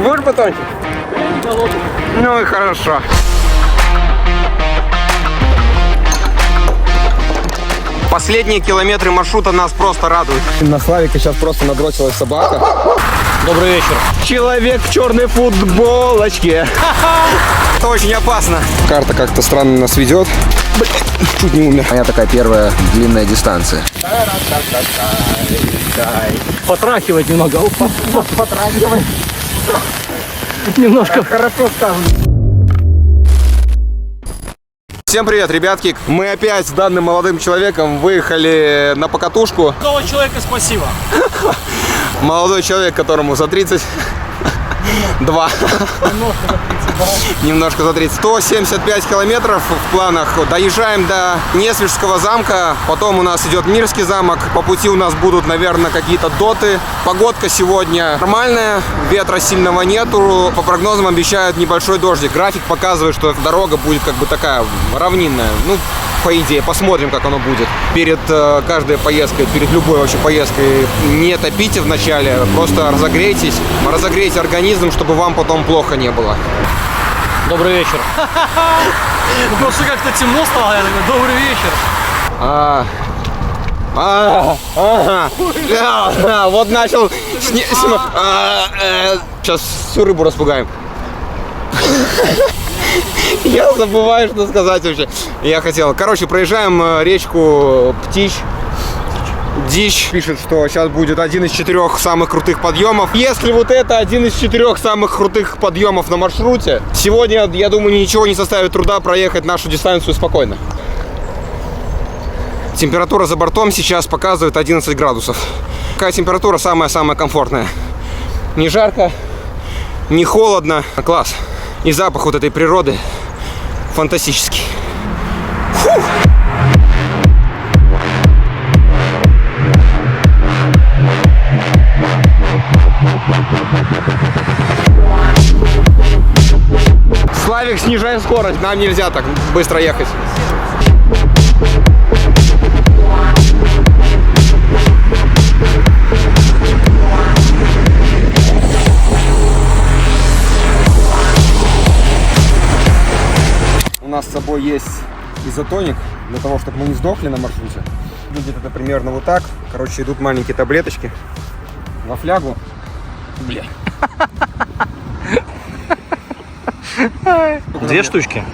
Будешь батончик? Ну и хорошо. Последние километры маршрута нас просто радуют. На Славика сейчас просто набросилась собака. Добрый вечер. Человек в черной футболочке. Это очень опасно. Карта как-то странно нас ведет. Чуть не умер. У меня такая первая длинная дистанция. Потрахивать немного. Потрахивать. Немножко. Хорошо сказано. Всем привет, ребятки. Мы опять с данным молодым человеком выехали на покатушку. Молодого человека спасибо. Молодой человек, которому за 32. Немножко за 30. 175 километров в планах. Доезжаем до Несвежского замка. Потом у нас идет Мирский замок. По пути у нас будут, наверное, какие-то доты. Погодка сегодня нормальная. Ветра сильного нету. По прогнозам обещают небольшой дождик. График показывает, что дорога будет как бы такая равнинная. Ну, по идее, посмотрим, как оно будет. Перед каждой поездкой, перед любой вообще поездкой не топите вначале. Просто разогрейтесь. Разогрейте организм, чтобы вам потом плохо не было. Добрый вечер. Просто как-то темно стало, я такой, добрый вечер. Вот начал. Сейчас всю рыбу распугаем. Я забываю, что сказать вообще. Я хотел. Короче, проезжаем речку Птич. Дичь пишет, что сейчас будет один из 4 самых крутых подъемов. Если вот это один из 4 самых крутых подъемов на маршруте, сегодня, я думаю, ничего не составит труда проехать нашу дистанцию спокойно. Температура за бортом сейчас показывает 11 градусов. Какая температура самая-самая комфортная? Не жарко, не холодно. Класс. И запах вот этой природы фантастический. Фух. Славик, снижай скорость, нам нельзя так быстро ехать. У нас с собой есть изотоник, для того, чтобы мы не сдохли на маршруте. Выглядит это примерно вот так. Короче, идут маленькие таблеточки во флягу. Бля. 2 штучки.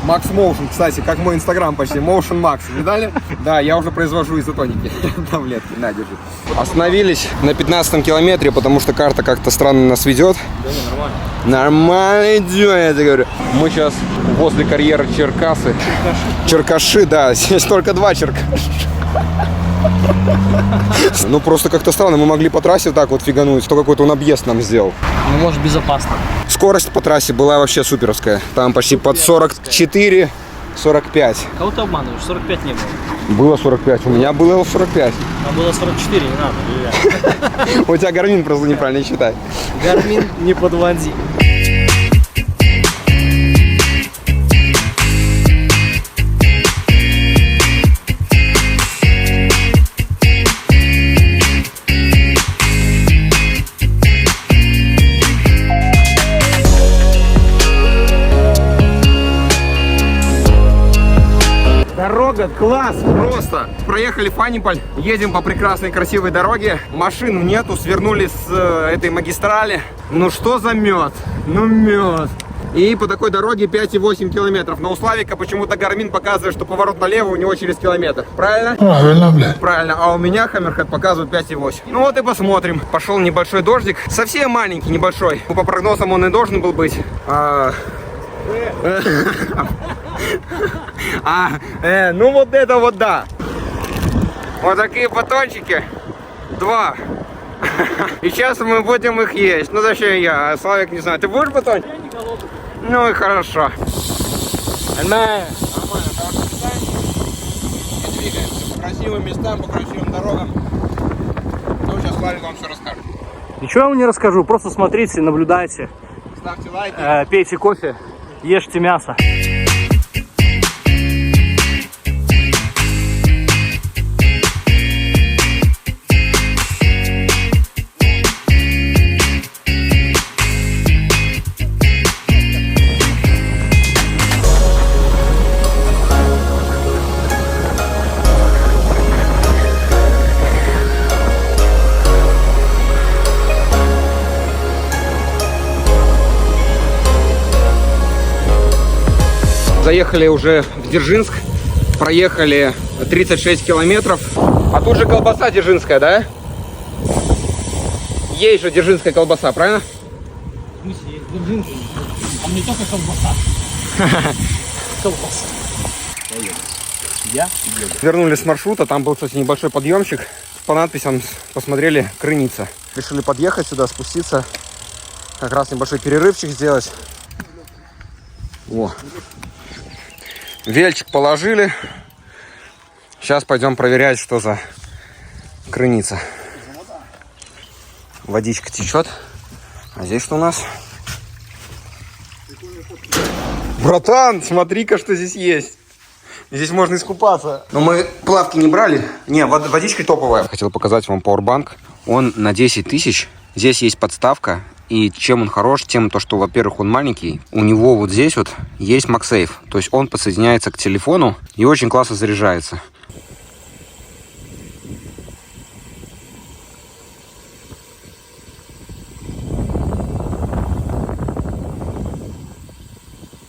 Max Motion, кстати, как мой инстаграм почти. Motion Max, видали? Да, я уже произвожу изотоники. Таблетки, на, держи. Остановились на 15-м километре, потому что карта как-то странно нас ведет. Да не, нормально. Нормально идет, я тебе говорю. Мы сейчас возле карьера Черкасы. Черкаши, да, здесь только 2 Черкаши. Ну просто как-то странно, мы могли по трассе так вот фигануть, что какой-то он объезд нам сделал. Ну, может, безопасно. Скорость по трассе была вообще суперовская. Там почти под 44-45. Кого ты обманываешь? 45 не было. Было 45, у меня было 45. А было 44, не надо. У тебя Гармин просто неправильно считает. Гармин не подводи. Дорога класс, просто. Проехали Фаниполь, едем по прекрасной красивой дороге. Машин нету, свернули с этой магистрали. Ну что за мед? Ну мед. И по такой дороге 5,8 километров. Но у Славика почему-то Гармин показывает, что поворот налево у него через километр. Правильно? Правильно, блядь. Правильно. А у меня Хаммерхед показывает 5,8. Ну вот и посмотрим. Пошел небольшой дождик. Совсем маленький, небольшой. По прогнозам он и должен был быть. Ну вот это вот да. Вот такие батончики. 2. И сейчас мы будем их есть. Ну зачем я? А Славик не знаю. Ты будешь батончик? Я не голодный. Ну и хорошо. Нормально. Двигаемся по красивым местам, по красивым дорогам. Ну сейчас Славик вам все расскажет. Ничего я вам не расскажу. Просто смотрите, наблюдайте. Ставьте лайки. Пейте кофе. Ешьте мясо. Заехали уже в Дзержинск. Проехали 36 километров. А тут же колбаса дзержинская, да? Есть же дзержинская колбаса, правильно? А мне только колбаса. Колбаса. Я еду. Вернулись с маршрута. Там был, кстати, небольшой подъемчик. По надписям посмотрели Крыница. Решили подъехать сюда, спуститься. Как раз небольшой перерывчик сделать. О. Вельчик положили. Сейчас пойдем проверять, что за крыница. Водичка течет. А здесь что у нас? Братан, смотри-ка, что здесь есть. Здесь можно искупаться. Но мы плавки не брали. Не, водичка топовая. Хотел показать вам пауэрбанк. Он на 10 тысяч. Здесь есть подставка. И чем он хорош, тем то, что, во-первых, он маленький. У него вот здесь вот есть MagSafe. То есть он подсоединяется к телефону и очень классно заряжается.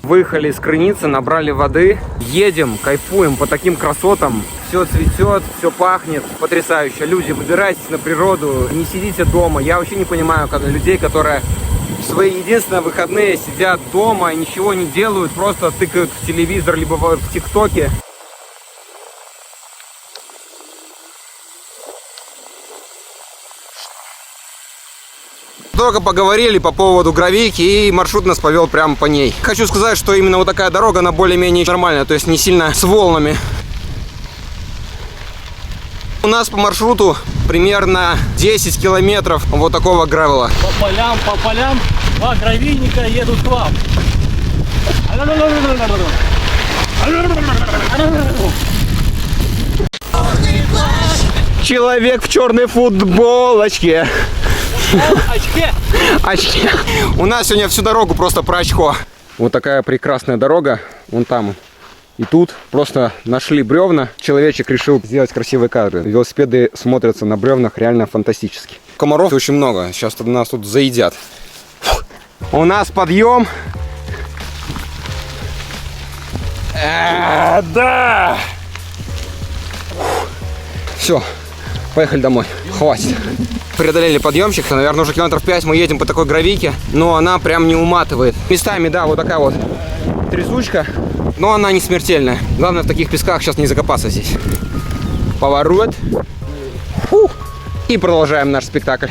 Выехали из Крыницы, набрали воды. Едем, кайфуем по таким красотам. Все цветет, все пахнет. Потрясающе. Люди, выбирайтесь на природу, не сидите дома. Я вообще не понимаю людей, которые в свои единственные выходные сидят дома и ничего не делают, просто тыкают в телевизор, либо в ТикТоке. Только поговорили по поводу гравийки, и маршрут нас повел прямо по ней. Хочу сказать, что именно вот такая дорога, она более-менее нормальная, то есть не сильно с волнами. У нас по маршруту примерно 10 километров вот такого гравела. По полям, два гравийника едут к вам. Человек в черной футболочке. Очки. Очки. У нас сегодня всю дорогу просто про очко. Вот такая прекрасная дорога. Вон там. И тут просто нашли бревна. Человечек решил сделать красивые кадры. Велосипеды смотрятся на бревнах реально фантастически. Комаров очень много. Сейчас нас тут заедят. У нас подъем. Да! Все. Поехали домой. Хватит. Преодолели подъемчик. Наверное, уже километров 5 мы едем по такой гравийке. Но она прям не уматывает. Местами, да, вот такая вот трясучка. Но она не смертельная. Главное в таких песках сейчас не закопаться здесь. Поворот. Фух. И продолжаем наш спектакль.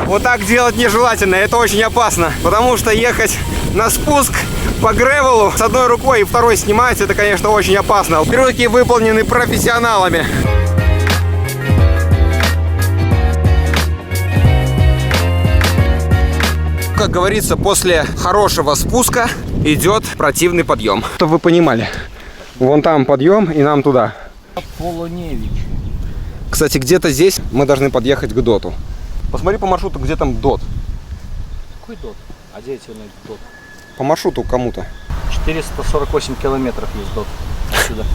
Вот так делать нежелательно, это очень опасно, потому что ехать на спуск по гревелу с одной рукой и второй снимать, это, конечно, очень опасно. Трюки выполнены профессионалами. Как говорится, после хорошего спуска идет противный подъем. Чтобы вы понимали, вон там подъем и нам туда. Полоневич. Кстати, где-то здесь мы должны подъехать к доту. Посмотри по маршруту, где там дот. Какой дот? А где эти дот? По маршруту кому-то. 448 километров есть дот. Отсюда.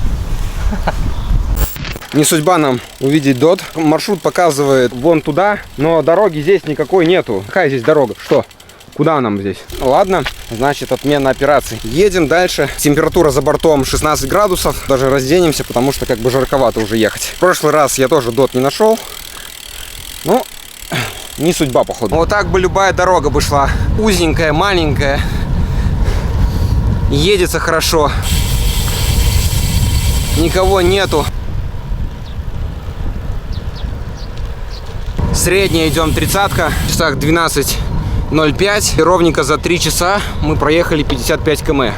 Не судьба нам увидеть дот. Маршрут показывает вон туда, но дороги здесь никакой нету. Какая здесь дорога? Что? Куда нам здесь? Ладно, значит, отмена операции. Едем дальше. Температура за бортом 16 градусов. Даже разденемся, потому что как бы жарковато уже ехать. В прошлый раз я тоже дот не нашел. Ну, не судьба, походу. Вот так бы любая дорога бы шла. Узенькая, маленькая. Едется хорошо. Никого нету. Средняя идем 30-ка. В часах 12:05. И ровненько за 3 часа мы проехали 55 км.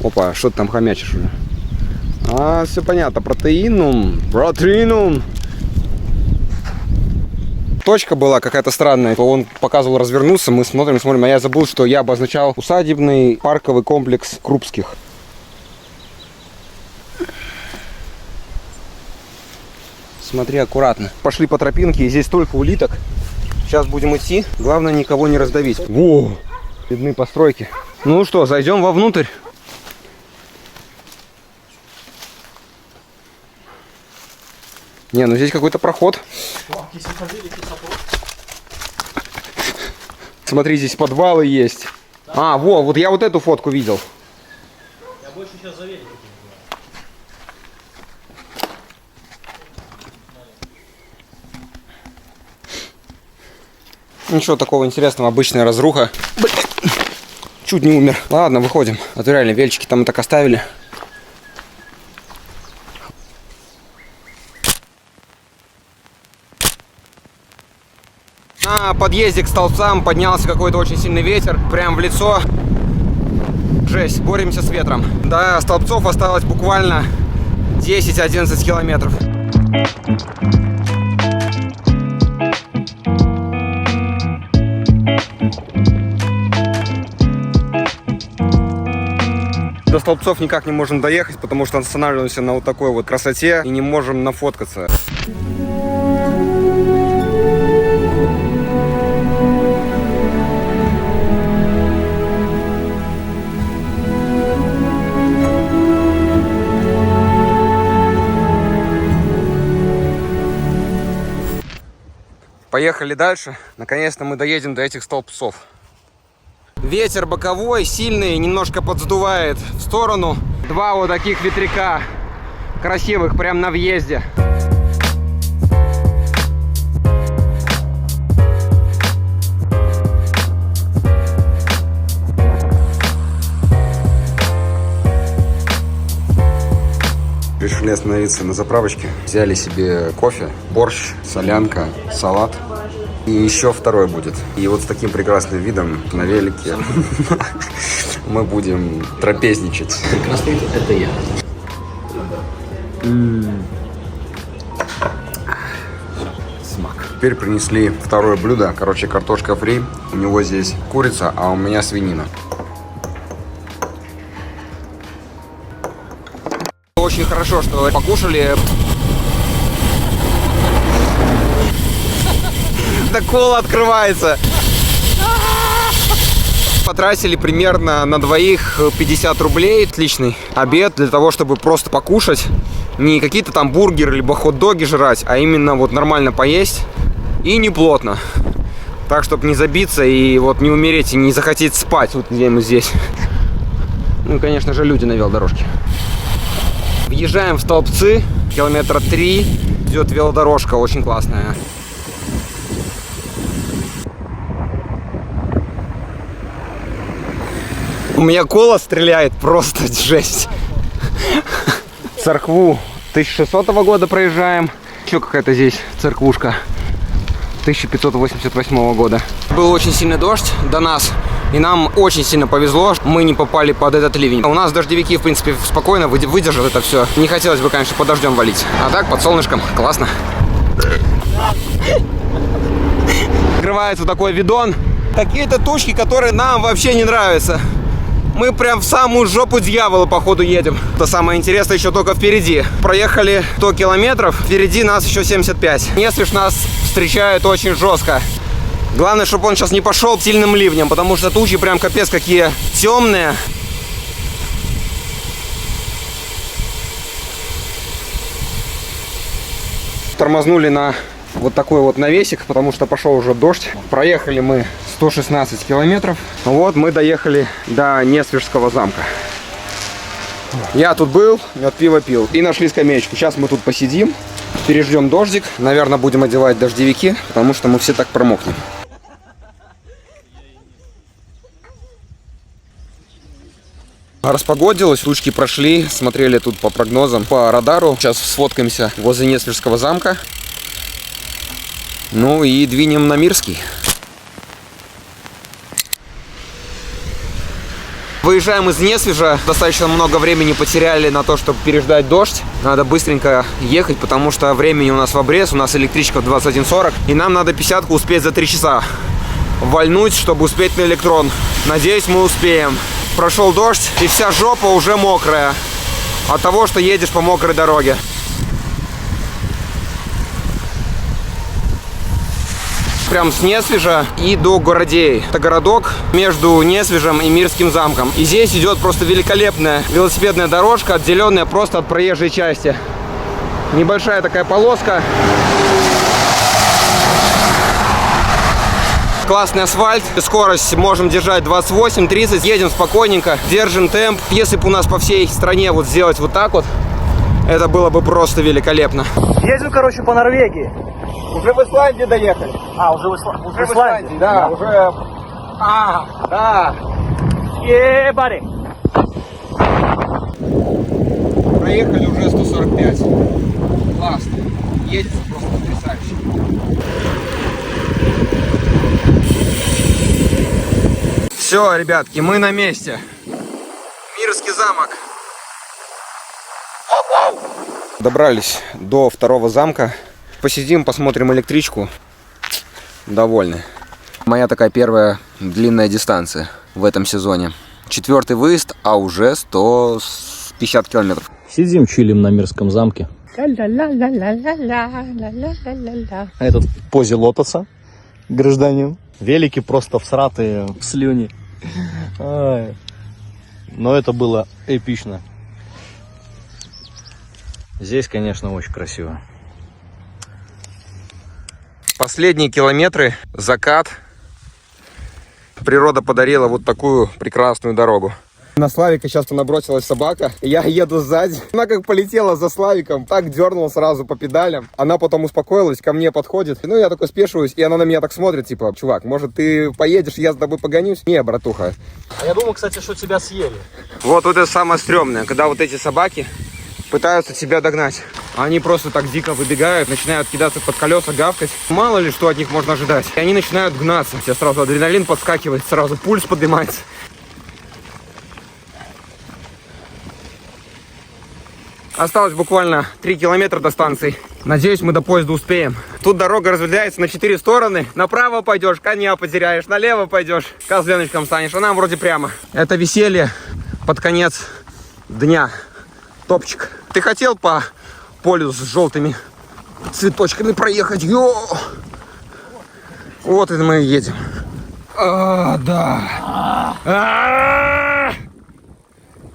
Опа, что ты там хомячишь уже? А, все понятно. Протеинум. точка была какая-то странная. Он показывал развернуться, мы смотрим, а я забыл, что я обозначал усадебный парковый комплекс Крупских. Смотри аккуратно. Пошли по тропинке, и здесь столько улиток. Сейчас будем идти. Главное никого не раздавить. Во! Видны постройки. Ну что, зайдем вовнутрь. Не, ну здесь какой-то проход. Смотри, здесь подвалы есть. А, вот я вот эту фотку видел. Я больше сейчас за велик. Ничего такого интересного, обычная разруха. Блин, чуть не умер. Ладно, выходим. А то реально вельчики там и так оставили. На подъезде к столбцам поднялся какой-то очень сильный ветер. Прям в лицо. Жесть, боремся с ветром. До столбцов осталось буквально 10-11 километров. До столбцов никак не можем доехать, потому что останавливаемся на вот такой вот красоте и не можем нафоткаться. Поехали дальше. Наконец-то мы доедем до этих столбцов. Ветер боковой, сильный, немножко подсдувает в сторону. Два вот таких ветряка красивых прям на въезде. Решили остановиться на заправочке. Взяли себе кофе, борщ, солянка, салат. И еще второй будет. И вот с таким прекрасным видом на велике мы будем трапезничать. Прекрасный вид — это я. Смак. Теперь принесли второе блюдо. Короче, картошка фри. У него здесь курица, а у меня свинина. Очень хорошо, что покушали. Кола открывается. Потратили примерно на двоих 50 рублей. Отличный обед для того, чтобы просто покушать. Не какие-то там бургеры либо хот-доги жрать, а именно вот нормально поесть и не плотно. Так, чтобы не забиться и вот не умереть и не захотеть спать вот где-нибудь здесь. Ну и, конечно же, люди на велодорожке. Въезжаем в столбцы. Километра 3. Идет велодорожка очень классная. У меня кола стреляет, просто жесть. Церкву 1600 года проезжаем. Еще какая-то здесь церквушка 1588 года. Был очень сильный дождь до нас, и нам очень сильно повезло. Мы не попали под этот ливень. У нас дождевики, в принципе, спокойно выдержат это все. Не хотелось бы, конечно, под дождем валить. А так, под солнышком, классно. Открывается такой видон. Какие-то тучки, которые нам вообще не нравятся. Мы прям в самую жопу дьявола, походу, едем. То самое интересное еще только впереди. Проехали 100 километров, впереди нас еще 75. Несвиж нас встречает очень жестко. Главное, чтобы он сейчас не пошел сильным ливнем, потому что тучи прям капец какие темные. Тормознули на вот такой вот навесик, потому что пошел уже дождь. Проехали мы 116 километров. Вот мы доехали до Несвижского замка. Я тут был, мед пиво пил. И нашли скамеечку. Сейчас мы тут посидим, переждем дождик. Наверное, будем одевать дождевики, потому что мы все так промокнем. Распогодилось, тучки прошли. Смотрели тут по прогнозам, по радару. Сейчас сфоткаемся возле Несвижского замка. Ну и двинем на Мирский. Выезжаем из Несвежа. Достаточно много времени потеряли на то, чтобы переждать дождь. Надо быстренько ехать, потому что времени у нас в обрез. У нас электричка в 21:40. И нам надо 50-ку успеть за 3 часа вальнуть, чтобы успеть на электрон. Надеюсь, мы успеем. Прошел дождь, и вся жопа уже мокрая от того, что едешь по мокрой дороге. Прям с Несвежа и до Городей. Это городок между Несвежем и Мирским замком. И здесь идет просто великолепная велосипедная дорожка, отделенная просто от проезжей части. Небольшая такая полоска. Классный асфальт, скорость можем держать 28-30, едем спокойненько, держим темп. Если бы у нас по всей стране вот сделать вот так вот, это было бы просто великолепно. Едем, короче, по Норвегии. Уже в Исландии доехали. Уже в Исландии? Да, уже... да. Ебари! Проехали уже 145. Классно. Едет просто потрясающе. Все, ребятки, мы на месте. Мирский замок. Добрались до второго замка. Посидим, посмотрим электричку. Довольны. Моя такая первая длинная дистанция в этом сезоне. 4-й выезд, а уже 150 километров. Сидим, чилим на Мирском замке. Этот в позе лотоса, гражданин. Велики просто всратые в слюни. Ай. Но это было эпично. Здесь, конечно, очень красиво. Последние километры, закат. Природа подарила вот такую прекрасную дорогу. На Славика сейчас набросилась собака. Я еду сзади. Она как полетела за Славиком, так дернул сразу по педалям. Она потом успокоилась, ко мне подходит. Ну, я такой спешиваюсь, и она на меня так смотрит, типа, чувак, может, ты поедешь, я с тобой погонюсь? Не, братуха. А я думал, кстати, что тебя съели. Вот это самое стрёмное, когда вот эти собаки пытаются тебя догнать. Они просто так дико выбегают, начинают кидаться под колеса, гавкать. Мало ли, что от них можно ожидать. И они начинают гнаться. У тебя сразу адреналин подскакивает, сразу пульс поднимается. Осталось буквально 3 километра до станции. Надеюсь, мы до поезда успеем. Тут дорога разветвляется на 4 стороны. Направо пойдешь, коня потеряешь. Налево пойдешь, козленочком станешь. А нам вроде прямо. Это веселье под конец дня. Топчик. Ты хотел по полю с желтыми цветочками проехать? Йо! Вот это мы и едем. Да.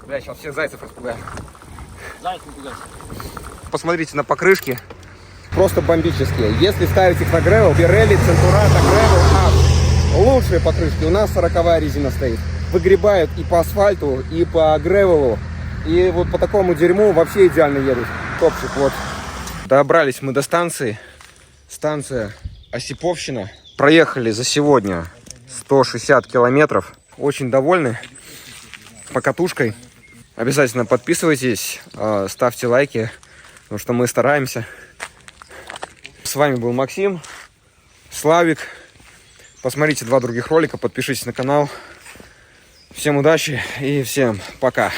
Бля, сейчас всех зайцев распугаем. Посмотрите на покрышки. Просто бомбические. Если ставить их на гревел, Pirelli, Centurata, Gravel, лучшие покрышки. У нас 40-я резина стоит. Выгребают и по асфальту, и по гревелу. И вот по такому дерьму вообще идеально едут. Топчик, вот. Добрались мы до станции. Станция Осиповщина. Проехали за сегодня 160 километров. Очень довольны покатушкой. Обязательно подписывайтесь, ставьте лайки, потому что мы стараемся. С вами был Максим, Славик. Посмотрите 2 других ролика, подпишитесь на канал. Всем удачи и всем пока.